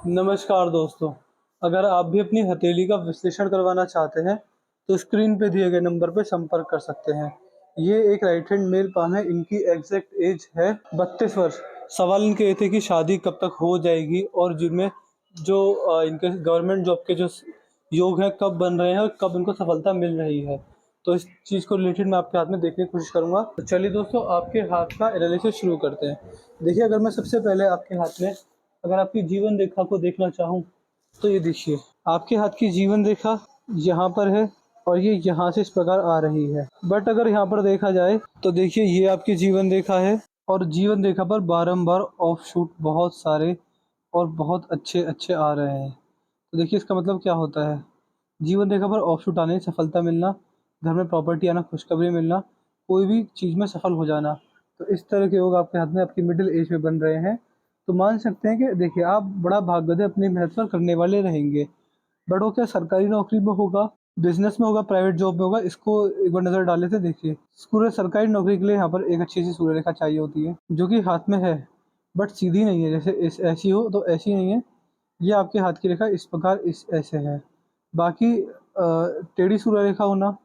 नमस्कार दोस्तों, अगर आप भी अपनी हथेली का विश्लेषण करवाना चाहते हैं, तो स्क्रीन पे दिए गए नंबर पे संपर्क कर सकते हैं। ये एक राइट हैंड मेल पाम है, इनकी एग्ज़ैक्ट एज है 32 वर्ष। सवाल इनके ये थे कि शादी कब तक हो जाएगी और जिनमें जो इनके गवर्नमेंट जॉब के जो योग हैं कब बन रहे हैं और कब इनको सफलता मिल रही है। तो इस चीज़ को रिलेटेड मैं आपके हाथ में देखने की कोशिश करूँगा। तो चलिए दोस्तों, आपके हाथ का एनालिसिस शुरू करते हैं। देखिए, अगर मैं सबसे पहले आपके हाथ में अगर आपकी जीवन रेखा को देखना चाहूँ, तो ये देखिए, आपके हाथ की जीवन रेखा यहाँ पर है और ये यहाँ से इस प्रकार आ रही है। बट अगर यहाँ पर देखा जाए तो देखिए, ये आपकी जीवन रेखा है और जीवन रेखा पर बारंबार ऑफशूट बहुत सारे और बहुत अच्छे-अच्छे आ रहे हैं। तो देखिए, इसका मतलब क्या होता है? जीवन रेखा पर ऑफशूट आने, सफलता मिलना, घर में प्रॉपर्टी आना, खुशखबरी मिलना, कोई भी चीज़ में सफल हो जाना। तो इस तरह के योग आपके हाथ में आपकी मिडिल एज में बन रहे हैं। तो मान सकते हैं कि देखिए, आप बड़ा भाग्योदय अपनी मेहनत पर करने वाले रहेंगे। बट वो क्या सरकारी नौकरी में होगा, बिज़नेस में होगा, प्राइवेट जॉब में होगा, इसको एक बार नज़र डालें तो देखिए, पूरे सरकारी नौकरी के लिए यहाँ पर एक अच्छी-सी सूर्य रेखा चाहिए होती है, जो कि हाथ में है, बट सीधी नहीं है। जैसे इस ऐसी हो तो ऐसी नहीं है, ये आपके हाथ की रेखा इस प्रकार इस ऐसे है। बाकी टेढ़ी सूर्य रेखा होना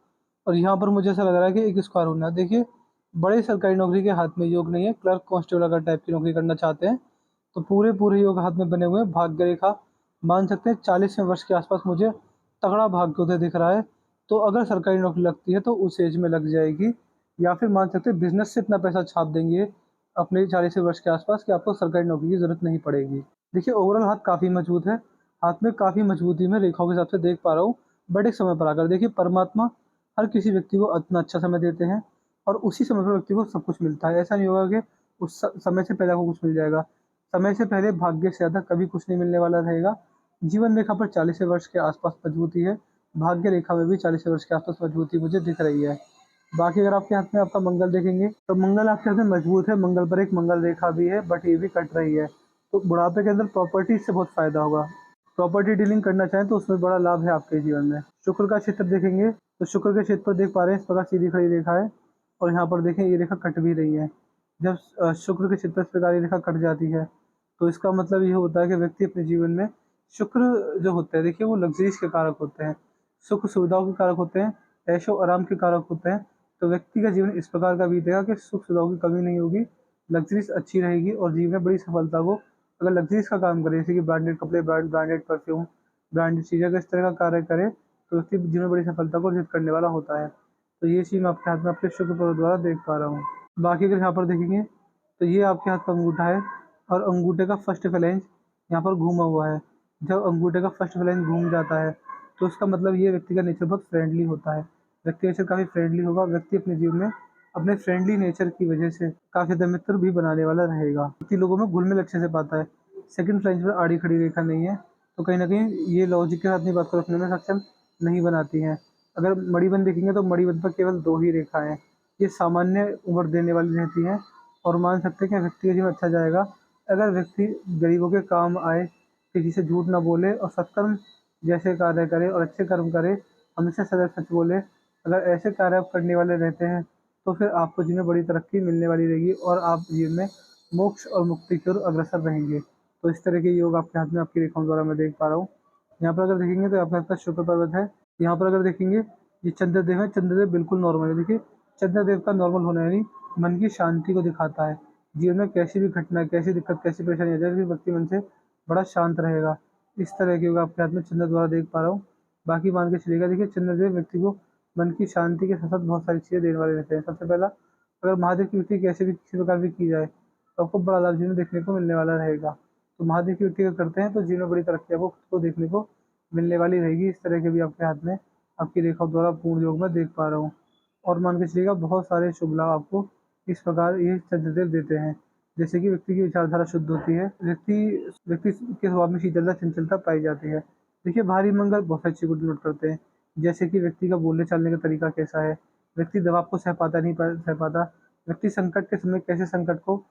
और यहाँ पर मुझे ऐसा लग रहा है कि एक स्क्वायर होना। देखिए, बड़े सरकारी नौकरी के हाथ में योग नहीं है, क्लर्क, कांस्टेबल अगर टाइप की नौकरी करना चाहते हैं, तो पूरे योग हाथ में बने हुए हैं। भाग्य रेखा मान सकते हैं 40वें वर्ष के आसपास मुझे तगड़ा भाग्योदय दिख रहा है। तो अगर सरकारी नौकरी लगती है तो उस एज में लग जाएगी, या फिर मान सकते हैं बिज़नेस से इतना पैसा छाप देंगे अपने 40वें वर्ष के आसपास कि आपको सरकारी नौकरी की ज़रूरत नहीं पड़ेगी। देखिए, ओवरऑल हाथ काफ़ी मजबूत है, हाथ में काफ़ी मजबूती में रेखाओं के हिसाब से देख पा रहा हूँ। बट एक समय पर आकर देखिए, परमात्मा हर किसी व्यक्ति को अपना अच्छा समय देते हैं और उसी समय पर व्यक्ति को सब कुछ मिलता है। ऐसा नहीं होगा कि उस समय से पहले आपको कुछ मिल जाएगा। समय से पहले भाग्य से ज़्यादा कभी कुछ नहीं मिलने वाला रहेगा। जीवन रेखा पर 40वें वर्ष के आसपास मजबूती है, भाग्य रेखा में भी 40वें वर्ष के आसपास मजबूती मुझे दिख रही है। बाकी अगर आपके हाथ में आपका मंगल देखेंगे, तो मंगल आपके हाथ में मजबूत है, मंगल पर एक मंगल रेखा भी है, बट ये भी कट रही है। तो बुढ़ापे के अंदर प्रॉपर्टी से बहुत फ़ायदा होगा। प्रॉपर्टी डीलिंग करना चाहें तो उसमें बड़ा लाभ है आपके जीवन में। शुक्र का क्षेत्र देखेंगे, तो शुक्र के क्षेत्र पर देख पा रहे हैं इस प्रकार सीधी खड़ी रेखा है और यहाँ पर देखें ये रेखा कट भी रही है। जब शुक्र के क्षेत्र पर इस प्रकार ये रेखा कट जाती है, तो इसका मतलब ये होता है कि व्यक्ति अपने जीवन में शुक्र जो होते हैं, देखिए वो लग्ज़रीज़ के कारक होते हैं, सुख सुविधाओं के कारक होते हैं, ऐशो-आराम के कारक होते हैं। तो व्यक्ति का जीवन इस प्रकार का बीतेगा कि सुख सुविधाओं की कमी नहीं होगी, लग्ज़रीज़ अच्छी रहेगी और जीवन में बड़ी सफलता को अगर लग्ज़रीज़ का काम करे, जैसे कि ब्रांडेड कपड़े, ब्रांडेड परफ्यूम, ब्रांडेड चीज़ें अगर इस तरह का कार्य करे, तो व्यक्ति जीवन में बड़ी सफलता को अर्जित करने वाला होता है। तो ये चीज़ मैं आपके हाथ में आपके शुक्र पर्व द्वारा देख पा रहा हूँ। बाकी अगर यहाँ पर देखेंगे, तो ये आपके हाथ का अंगूठा है और अंगूठे का फर्स्ट फ्लैंज यहाँ पर घूमा हुआ है। जब अंगूठे का फर्स्ट फ्लैंज घूम जाता है, तो उसका मतलब ये व्यक्ति का नेचर बहुत फ्रेंडली होता है। व्यक्ति नेचर काफ़ी फ्रेंडली होगा, व्यक्ति अपने जीवन में अपने फ्रेंडली नेचर की वजह से काफ़ी ज़्यादा मित्र भी बनाने वाला रहेगा। व्यक्ति लोगों में घुल-मिल अच्छे से पाता है। सेकंड फ्लैंज पर आड़ी खड़ी रेखा नहीं है, तो कहीं न कहीं ये लॉजिक के साथ अपनी बात को रखने में सक्षम नहीं बनाती हैं। अगर मणिबंध देखेंगे तो मणिबंध पर केवल 2 ही रेखाएँ हैं। ये सामान्य उम्र देने वाली रहती हैं और मान सकते हैं कि व्यक्ति का जीवन अच्छा जाएगा, अगर व्यक्ति गरीबों के काम आए, किसी से झूठ ना बोले और सत्कर्म जैसे कार्य करे और अच्छे कर्म करे, हमेशा सदा सच बोले। अगर ऐसे कार्य आप करने वाले रहते हैं, तो फिर आपको जीवन में बड़ी तरक्की मिलने वाली रहेगी और आप जीवन में मोक्ष और मुक्ति की ओर अग्रसर रहेंगे। तो इस तरह के योग आपके हाथ में आपकी रेखाओं द्वारा मैं देख पा रहा हूँ। यहाँ पर अगर देखेंगे तो आपके पास शुक्र पर्वत है। यहाँ पर अगर देखेंगे, ये चंद्रदेव है, चंद्रदेव बिल्कुल नॉर्मल है। देखिए, चंद्रदेव का नॉर्मल होना यानी मन की शांति को दिखाता है। जीवन में कैसी भी घटना, कैसी दिक्कत, कैसी परेशानी आ जाए, फिर व्यक्ति मन से बड़ा शांत रहेगा। इस तरह के योग आपके हाथ में चंद्र द्वारा देख पा रहा हूँ। बाकी मान के चलिएगा, देखिए चंद्रदेव व्यक्ति को मन की शांति के साथ-साथ बहुत सारी चीज़ें देने वाले रहते हैं। सबसे पहला, अगर महादेव की भक्ति कैसे भी किसी प्रकार भी की जाए, तो आपको बड़ा लाभ जीवन में देखने को मिलने वाला रहेगा। तो महादेव की भक्ति अगर करते हैं, तो जीवन में बड़ी तरक्की आपको खुद को देखने को मिलने वाली रहेगी। इस तरह के भी आपके हाथ में आपकी रेखाओं द्वारा पूर्ण योग में देख पा रहा हूँ। और मान के चलिएगा, बहुत सारे शुभ लाभ आपको इस प्रकार ये चंद्रदेव देते हैं। जैसे कि व्यक्ति की विचारधारा शुद्ध होती है, व्यक्ति व्यक्ति के स्वभाव में शीतलता, चंचलता पाई जाती है। देखिए, भारी मंगल बहुत सारी चीज़ों को डिनोट करते हैं, जैसे कि व्यक्ति का बोलने-चालने का तरीका कैसा है, व्यक्ति दबाव को सह पाता, व्यक्ति संकट के समय कैसे संकट को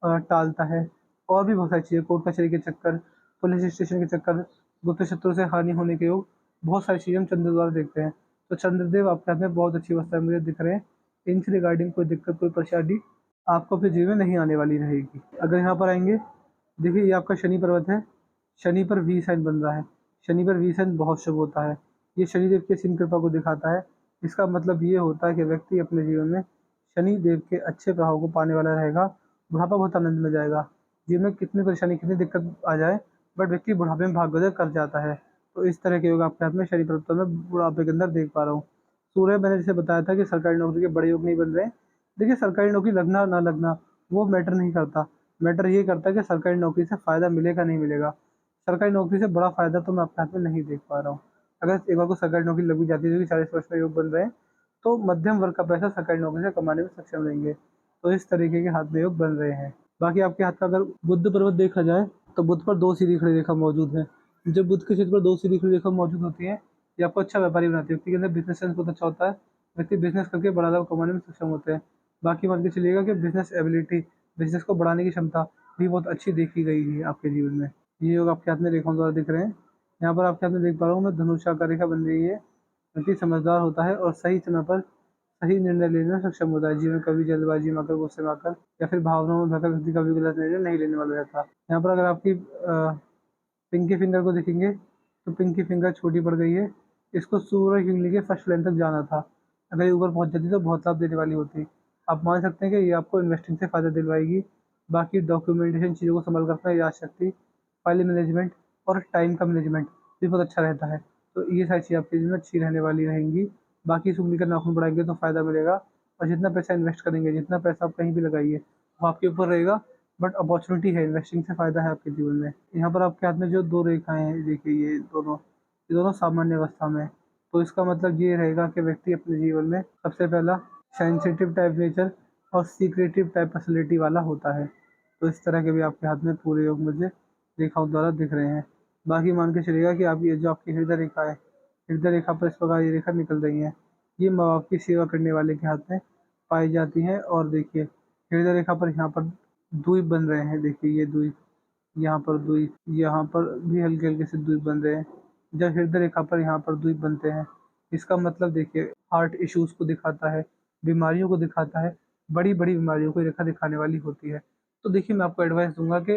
टालता है, और भी बहुत सारी चीज़ें, कोर्ट कचहरी के चक्कर, पुलिस स्टेशन के चक्कर, गुप्त शत्रु से हानि होने के योग, बहुत सारी चीज़ें हम चंद्र द्वारा देखते हैं। तो चंद्रदेव आपके हाथ में बहुत अच्छी अवस्था में मुझे दिख रहे हैं। इनसे रिगार्डिंग कोई दिक्कत, कोई परेशानी आपको अपने जीवन में नहीं आने वाली रहेगी। अगर यहाँ पर आएँगे, देखिए ये आपका शनि पर्वत है। शनि पर वी साइन बन रहा है। शनि पर वी साइन बहुत शुभ होता है। ये शनिदेव की असीम कृपा को दिखाता है। इसका मतलब ये होता है कि व्यक्ति अपने जीवन में शनि देव के अच्छे प्रभाव को पाने वाला रहेगा। बुढ़ापा बहुत आनंद में जाएगा। जीवन में कितनी परेशानी, कितनी दिक्कत आ जाए, बट व्यक्ति बुढ़ापे में भाग कर जाता है। तो इस तरह के योग आपके हाथ में शनि प्रवृत्ति में बुढ़ापे के अंदर देख पा रहा हूँ। सूर्य, मैंने जैसे बताया था कि सरकारी नौकरी के बड़े योग नहीं बन रहे हैं। देखिए, सरकारी नौकरी लगना ना लगना वो मैटर नहीं करता। मैटर ये करता है कि सरकारी नौकरी से फ़ायदा मिलेगा नहीं मिलेगा। सरकारी नौकरी से बड़ा फ़ायदा तो मैं अपने हाथ में नहीं देख पा रहा हूँ। अगर एक बार को सरकारी नौकरी लग भी जाती है, जो कि 40 वर्ष में योग बन रहे हैं, तो मध्यम वर्ग का पैसा सरकारी नौकरी से कमाने में सक्षम रहेंगे। तो इस तरीके के हाथ में योग बन रहे हैं। बाकी आपके हाथ का अगर बुध पर्वत देखा जाए, तो बुध पर 2 सीधी खड़ी रेखा मौजूद है। जब बुध के क्षेत्र पर 2 सीधी खड़ी रेखा मौजूद होती है, ये आपको अच्छा व्यापारी बनाती है। व्यक्ति के अंदर बिज़नेस सेंस बहुत अच्छा होता है। व्यक्ति बिज़नेस करके बड़ा लाभ कमाने में सक्षम होते हैं। बाकी मान के चलिएगा कि बिज़नेस एबिलिटी, बिज़नेस को बढ़ाने की क्षमता भी बहुत अच्छी देखी गई है आपके जीवन में। ये योग आपके हाथ में रेखाओं द्वारा दिख रहे हैं। यहाँ पर आपके हाथ में देख पा रहा हूँ मैं, धनुषाकार रेखा बन रही है। व्यक्ति समझदार होता है और सही समय पर सही निर्णय लेने में सक्षम होता है। जीवन में कभी जल्दबाजी में आकर, गुस्से में आकर या फिर भावनाओं में बहकर व्यक्ति कभी गलत निर्णय नहीं लेने वाला रहता। यहाँ पर अगर आपकी पिंकी फिंगर को देखेंगे, तो पिंकी फिंगर छोटी पड़ गई है। इसको सूर्य की उंगली के फर्स्ट लाइन तक जाना था। अगर ये ऊपर पहुंच जाती तो बहुत लाभ देने वाली होती। आप मान सकते हैं कि ये आपको इन्वेस्टिंग से फ़ायदा दिलवाएगी। बाकी डॉक्यूमेंटेशन, चीज़ों को संभाल कर रखना, याद शक्ति, फाइल मैनेजमेंट और टाइम का मैनेजमेंट भी बहुत अच्छा रहता है। तो ये सारी चीज़ें आपके जीवन में अच्छी रहने वाली रहेंगी। बाकी इस उंगली का नाखून बढ़ाएंगे तो फ़ायदा मिलेगा, और जितना पैसा इन्वेस्ट करेंगे, जितना पैसा आप कहीं भी लगाइए, वो आपके ऊपर रहेगा। बट अपॉर्चुनिटी है, इन्वेस्टिंग से फ़ायदा है आपके जीवन में। यहाँ पर आपके हाथ में जो 2 रेखाएँ हैं, देखिए ये दोनों सामान्य अवस्था में हैं। तो इसका मतलब ये रहेगा कि व्यक्ति अपने जीवन में सबसे पहला सेंसिटिव टाइप नेचर और सीक्रेटिव टाइप पर्सनैलिटी वाला होता है। तो इस तरह के भी आपके हाथ में पूरे योग मुझे रेखाओं द्वारा दिख रहे हैं। बाकी मान के चलिएगा कि आप, ये जो आपकी हृदय रेखा है, हृदय रेखा पर इस प्रकार ये रेखा निकल रही है। ये माँ-बाप की सेवा करने वाले के हाथ में पाई जाती हैं। और देखिए, हृदय रेखा पर यहाँ पर द्वीप बन रहे हैं। देखिए ये द्वीप, यहाँ पर द्वीप, यहाँ पर भी हल्के-हल्के से द्वीप बन रहे हैं। जब हृदय रेखा पर यहाँ पर द्वीप बनते हैं, इसका मतलब देखिए हार्ट इश्यूज़ को दिखाता है, बीमारियों को दिखाता है, बड़ी-बड़ी बीमारियों को ये रेखा दिखाने वाली होती है। तो देखिए, मैं आपको एडवाइस दूँगा कि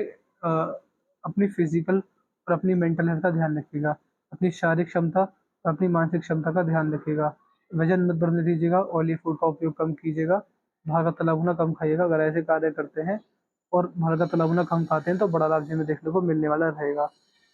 अपनी फ़िज़िकल और अपनी मेंटल हेल्थ का ध्यान रखिएगा। अपनी शारीरिक क्षमता और अपनी मानसिक क्षमता का ध्यान रखिएगा। वज़न मत बढ़ने दीजिएगा, ऑयली फूड का उपयोग कम कीजिएगा, बाहर का तला भुना कम खाइएगा। अगर ऐसे कार्य करते हैं और बाहर का तला भुना कम खाते हैं, तो बड़ा लाभ जीवन में देखने को मिलने वाला रहेगा।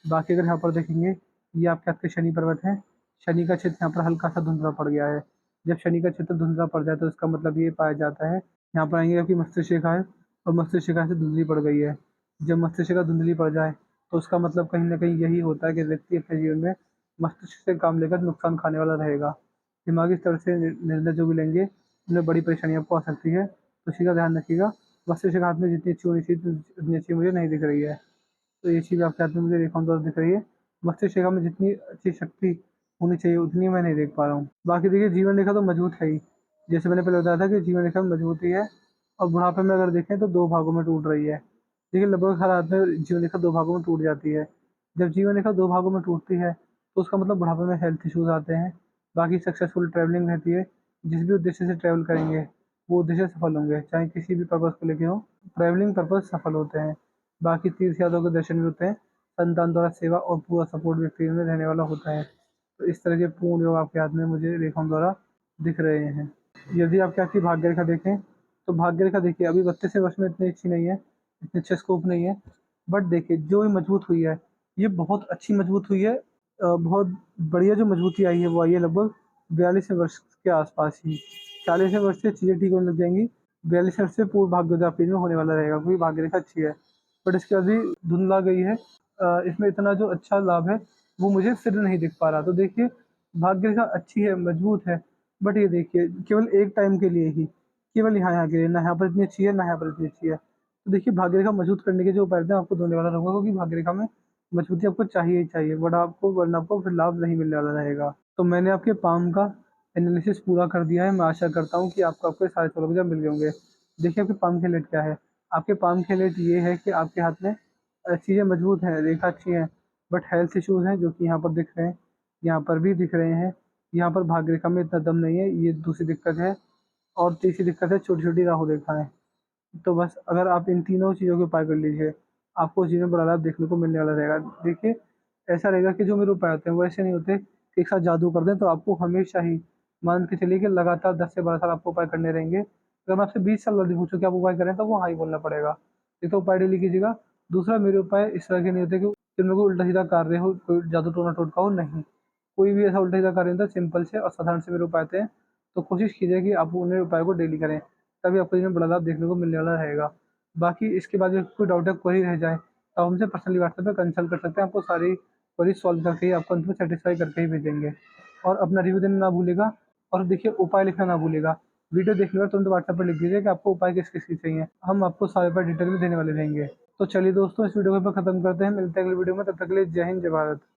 बाकी अगर यहाँ पर देखेंगे, ये आपके हाथ के शनि पर्वत हैं। शनि का क्षेत्र यहाँ पर हल्का-सा धुंधला पड़ गया है। जब शनि का क्षेत्र धुंधला पड़ जाए, तो इसका मतलब ये पाया जाता है, यहाँ पर आएँगे आपकी मस्तिष्क रेखा है और मस्तिष्क रेखा से धुंधली पड़ गई है। जब मस्तिष्क रेखा धुंधली पड़ जाए, तो उसका मतलब कहीं न कहीं यही होता है कि व्यक्ति अपने जीवन में मस्तिष्क से काम लेकर नुकसान खाने वाला रहेगा। दिमागी स्तर से निर्णय जो भी लेंगे, उनमें बड़ी परेशानी आपको आ सकती है। तो इसी का ध्यान रखिएगा। मस्तिष्क हाथ में जितनी अच्छी होनी चाहिए, उतनी अच्छी मुझे नहीं दिख रही है। तो ये चीज़ आपके हाथ में मुझे रेखाओं द्वारा दिख रही है। मस्तिष्क रेखा में जितनी अच्छी शक्ति होनी चाहिए, उतनी मैं नहीं देख पा रहा हूँ। बाकी देखिए, जीवन रेखा तो मजबूत है ही। जैसे मैंने पहले बताया था कि जीवन रेखा में मजबूती है, और बुढ़ापे में अगर देखें तो 2 भागों में टूट रही है। देखिए, लगभग हर आदमी में जीवन रेखा 2 भागों में टूट जाती है। जब जीवन रेखा 2 भागों में टूटती है, तो उसका मतलब बुढ़ापे में हेल्थ इश्यूज़ आते हैं। बाकी सक्सेसफुल ट्रैवलिंग रहती है। जिस भी उद्देश्य से ट्रैवल करेंगे, वो उद्देश्य सफल होंगे, चाहे किसी भी पर्पज़ को लेके हो, ट्रैवलिंग पर्पज़ सफल होते हैं। बाकी तीर्थ यात्रा के दर्शन भी होते हैं। संतान द्वारा सेवा और पूरा सपोर्ट व्यक्ति में रहने वाला होता है। तो इस तरह के पूर्ण योग आपके हाथ में मुझे रेखाओं द्वारा दिख रहे हैं। यदि आपके हाथ की भाग्य रेखा देखें, तो भाग्य रेखा देखिए अभी 32वें वर्ष में इतनी अच्छी नहीं है, इतने अच्छे स्कोप नहीं है। बट देखिए, जो ये मजबूत हुई है, ये बहुत अच्छी मजबूत हुई है। बहुत बढ़िया जो मजबूती आई है, वो आई है लगभग 42वें वर्ष के आसपास ही। 40वें वर्ष से चीज़ें ठीक होने लग जाएँगी। 42वें वर्ष से पूर्ण भाग्योदय आपके में होने वाला रहेगा, क्योंकि भाग्य रेखा अच्छी है। बट इसके बाद भी धुंधला गई है। इसमें इतना जो अच्छा लाभ है, वो मुझे फिर नहीं दिख पा रहा। तो देखिए, भाग्य रेखा अच्छी है, मजबूत है, बट ये देखिए केवल एक टाइम के लिए ही, केवल यहाँ-यहाँ के लिए, ना यहाँ पर इतनी अच्छी है, ना यहाँ पर इतनी अच्छी है। तो देखिए, भाग्य रेखा मजबूत करने के जो उपाय थे, आपको देने वाला रहूँगा, क्योंकि भाग्य रेखा में मजबूती आपको चाहिए ही चाहिए, वरना आपको फिर लाभ नहीं मिलने वाला रहेगा। तो मैंने आपके पाम का एनालिसिस पूरा कर दिया है। मैं आशा करता हूँ कि आपको आपके सारे सवालों के जवाब मिल गए होंगे। देखिए, आपके पाम के हेलेट क्या है? आपके पाम के हेलेट ये है कि आपके हाथ में चीज़ें मजबूत हैं, रेखा अच्छी है, बट हेल्थ इश्यूज़ हैं, जो कि यहाँ पर दिख रहे हैं, यहाँ पर भी दिख रहे हैं। यहाँ पर भाग्य रेखा में इतना दम नहीं है, ये दूसरी दिक्कत है। और तीसरी दिक्कत है छोटी-छोटी राहु रेखाएँ। तो बस अगर आप इन तीनों चीज़ों के उपाय कर लीजिए, आपको जीवन में बड़ा लाभ देखने को मिलने वाला रहेगा। देखिए, ऐसा रहेगा कि जो मेरे उपाय होते हैं वो ऐसे नहीं होते कि एक साथ जादू कर दें, तो आपको हमेशा ही मान के चलिए कि लगातार 10 से 12 साल आपको उपाय करने रहेंगे। अगर मैं आपसे 20 साल बाद भी पूछूँ कि आप उपाय करें, तो वो हाँ ही बोलना पड़ेगा। एक तो उपाय डेली कीजिएगा, दूसरा मेरे उपाय इस तरह के नहीं होते कि जिनमें कोई उल्टा-सीधा कार्य हो, कोई जादू टोना टोटका हो, नहीं। कोई भी ऐसा उल्टा-सीधा कार्य नहीं होता, सिंपल से और साधारण से मेरे उपाय होते हैं। तो कोशिश कीजिए कि आप उन्हें उपाय को डेली करें, तभी आपको जीवन में बड़ा लाभ देखने को मिलने वाला रहेगा। बाकी इसके बाद अगर कोई डाउट या क्वेरी रह जाए, तो आप हमसे पर्सनली व्हाट्सएप पे कंसल्ट कर सकते हैं। आपको सारी क्वेरी सॉल्व करके ही आपको अंत में सैटिस्फाई करके ही भेजेंगे। और अपना रिव्यू देना ना भूलिएगा, और देखिए उपाय लिखना ना भूलिएगा। वीडियो देखने के बाद तुरंत व्हाट्सएप पर लिख दीजिए कि आपको उपाय किस-किस के चाहिए। हम आपको सारे उपाय डिटेल में देने वाले रहेंगे। तो चलिए दोस्तों, इस वीडियो को यहाँ पे खत्म करते हैं। मिलते हैं अगली वीडियो में, तब तक के लिए जय हिंद, जय भारत।